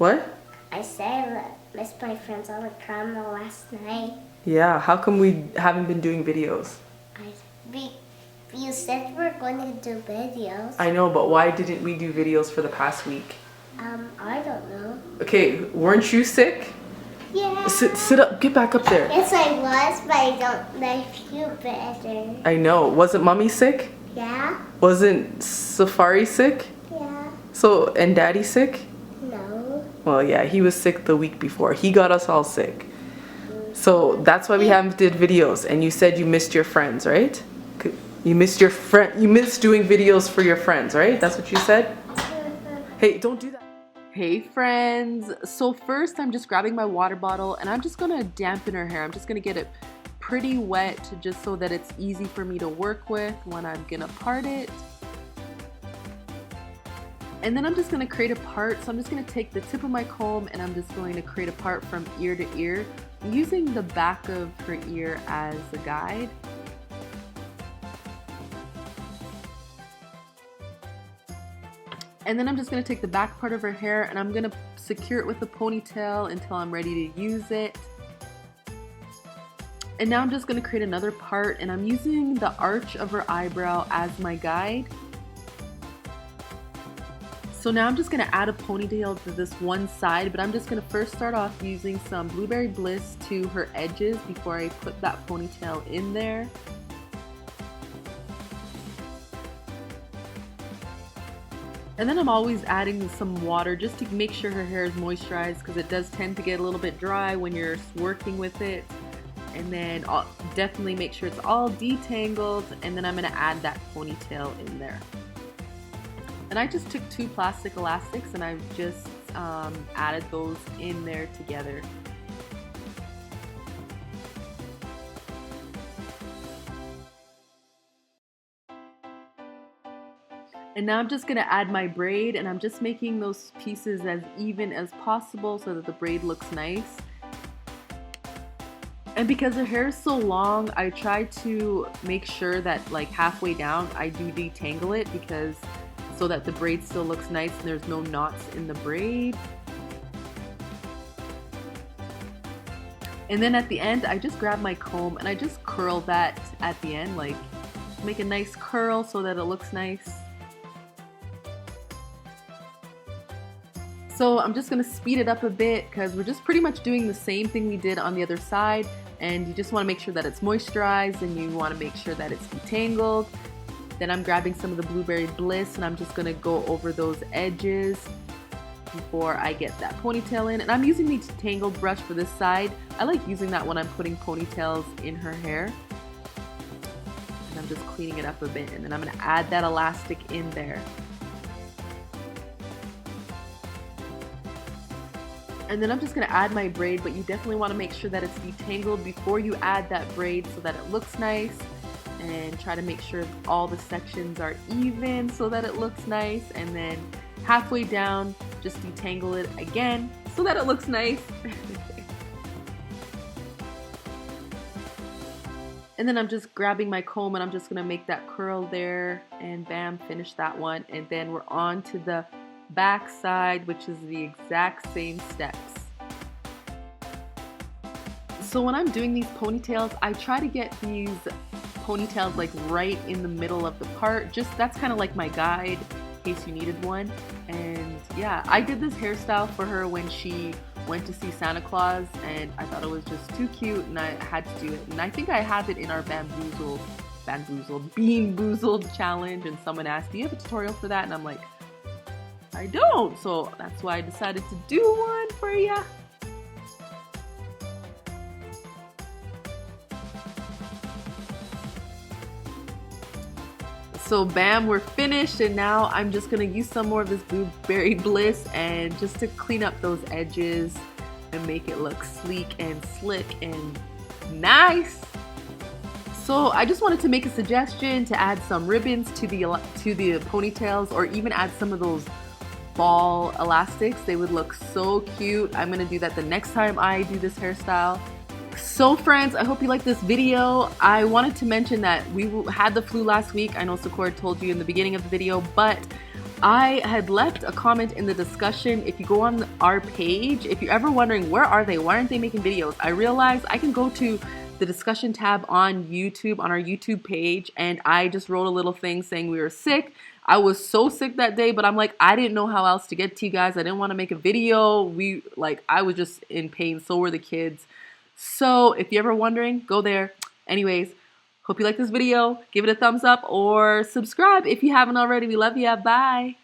What? I said I missed my friends on the camera last night. Yeah, how come we haven't been doing videos? You said we're going to do videos. I know, but why didn't we do videos for the past week? I don't know. Okay, weren't you sick? Yeah. Sit up, get back up there. Yes, I was, but I feel better. I know. Wasn't Mommy sick? Yeah. Wasn't Safari sick? Yeah. So, and Daddy sick? No. Well, yeah, he was sick the week before. He got us all sick. So that's why we haven't did videos. And you said you missed your friends, right? You missed your friend. You missed doing videos for your friends, right? That's what you said? Hey, don't do that. Hey friends. So first I'm just grabbing my water bottle and I'm just gonna dampen her hair. I'm just gonna get it pretty wet just so that it's easy for me to work with when I'm gonna part it. And then I'm just gonna create a part. So I'm just gonna take the tip of my comb and I'm just going to create a part from ear to ear, using the back of her ear as a guide. And then I'm just going to take the back part of her hair and I'm going to secure it with a ponytail until I'm ready to use it. And now I'm just going to create another part and I'm using the arch of her eyebrow as my guide. So now I'm just going to add a ponytail to this one side, but I'm just going to first start off using some Blueberry Bliss to her edges before I put that ponytail in there. And then I'm always adding some water just to make sure her hair is moisturized, because it does tend to get a little bit dry when you're working with it. And then I'll definitely make sure it's all detangled, and then I'm going to add that ponytail in there. And I just took 2 plastic elastics and I've just added those in there together. And now I'm just going to add my braid, and I'm just making those pieces as even as possible so that the braid looks nice. And because her hair is so long, I try to make sure that like halfway down I do detangle it, because so that the braid still looks nice and there's no knots in the braid. And then at the end I just grab my comb and I just curl that at the end, like make a nice curl so that it looks nice. So I'm just going to speed it up a bit because we're just pretty much doing the same thing we did on the other side, and you just want to make sure that it's moisturized and you want to make sure that it's detangled. Then I'm grabbing some of the Blueberry Bliss and I'm just going to go over those edges before I get that ponytail in. And I'm using the detangled brush for this side. I like using that when I'm putting ponytails in her hair. And I'm just cleaning it up a bit, and then I'm going to add that elastic in there. And then I'm just going to add my braid, but you definitely want to make sure that it's detangled before you add that braid so that it looks nice. And try to make sure all the sections are even so that it looks nice. And then halfway down, just detangle it again so that it looks nice. And then I'm just grabbing my comb and I'm just going to make that curl there. And bam, finish that one. And then we're on to the back side, which is the exact same steps. So when I'm doing these ponytails, I try to get these ponytails like right in the middle of the part. Just that's kind of like my guide in case you needed one. And yeah, I did this hairstyle for her when she went to see Santa Claus, and I thought it was just too cute and I had to do it. And I think I have it in our Bean Boozled challenge, and someone asked, do you have a tutorial for that? And I'm like, I don't, so that's why I decided to do one for ya. So bam, we're finished, and now I'm just gonna use some more of this Blueberry Bliss and just to clean up those edges and make it look sleek and slick and nice. So I just wanted to make a suggestion to add some ribbons to the ponytails, or even add some of those ball elastics. They would look so cute. I'm gonna do that the next time I do this hairstyle. So friends, I hope you liked this video. I wanted to mention that we had the flu last week. I know Sakura told you in the beginning of the video, but I had left a comment in the discussion. If you go on our page, if you're ever wondering where are they, why aren't they making videos, I realized I can go to the discussion tab on YouTube, on our YouTube page, and I just wrote a little thing saying we were sick. I was so sick that day, but I'm like, I didn't know how else to get to you guys. I didn't want to make a video. I was just in pain. So were the kids. So if you're ever wondering, go there. Anyways, hope you like this video. Give it a thumbs up or subscribe if you haven't already. We love you. Bye.